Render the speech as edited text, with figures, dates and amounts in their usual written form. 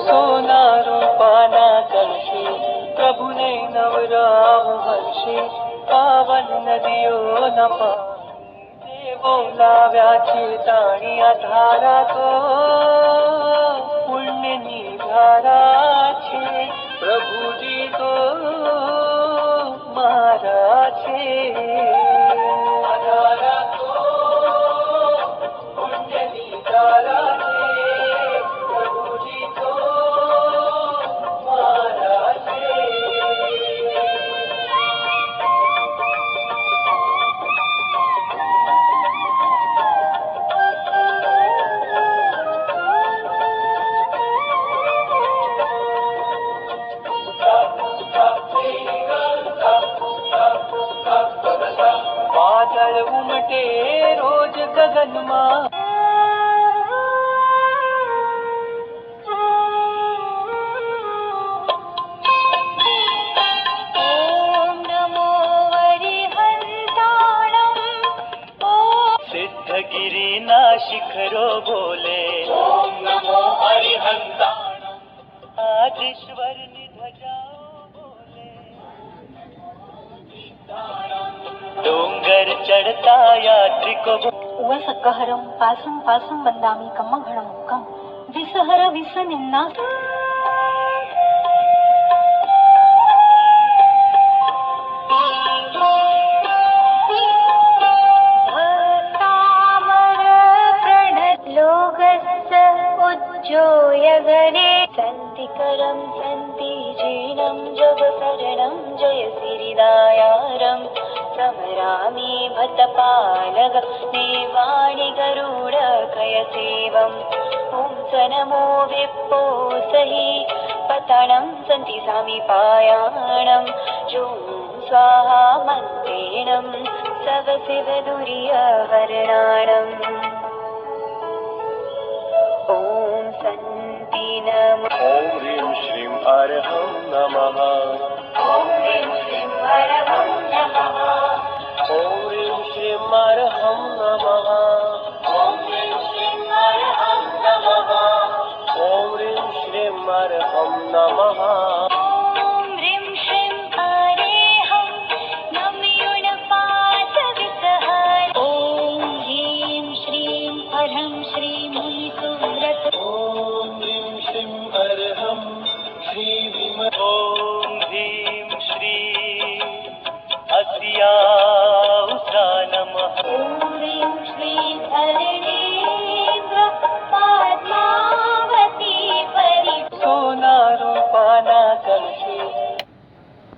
सोना रूपाना कलशी प्रभुने नवराव हर्षी पावन नदियो न पाणी देवो लाव्याची ताणी आधारा तो पुण्य निधारा छे प्रभुजी तो मारा छे आधारा तो पुण्य निधारा छे प्रभुजी तो मारा छे। वादळ उमटे रोज गगनमा ओम नमो हरिहंताणं सिद्धगिरी ना शिखरो बोले ओम नमो हरिहंताणं आदिश्वर ध्वजाओ बोले डोंगर चढ़ता यात्रिको उवसकहरं पासं पासं वन्दामि कम्मघणमुक्कं विसहर विसनिन्ना उज्जोयगरे सन्तिकरं सन्ति जीर्णं जगशरणं जय सिरिदायारं समरामि भतपालग देवाणि गरुडकयसेवम् ॐ स नमो विप्पो सहि पतनं सन्ति सामिपायाणं जो स्वाहा मन्त्रेणं सवसिवदुर्यवर्णाणम् ॐ सन्ति नमः ॐ ह्रीं श्रीं अर्हं नमः ॐ ह्रीं श्रीं हरहं नमः ॐ ह्रीं श्रीं अर्हं नमः ॐ ह्रीं श्रीं हरहं नमः ॐ ह्रीं श्रीं अर्हं नमः ॐ ह्रीं श्रीं हरेहं नमयुणपातविसहर ॐ ह्रीं श्रीं हरं श्रीं मुनिसुव्रत ॐ ह्रीं श्रीं अर्हं श्रीं ॐ ह्रीं श्रीं अस्या उषा नमः ॐ ह्रीं श्रीं धरणीन्द्र पद्मावती परि सोना रूपाना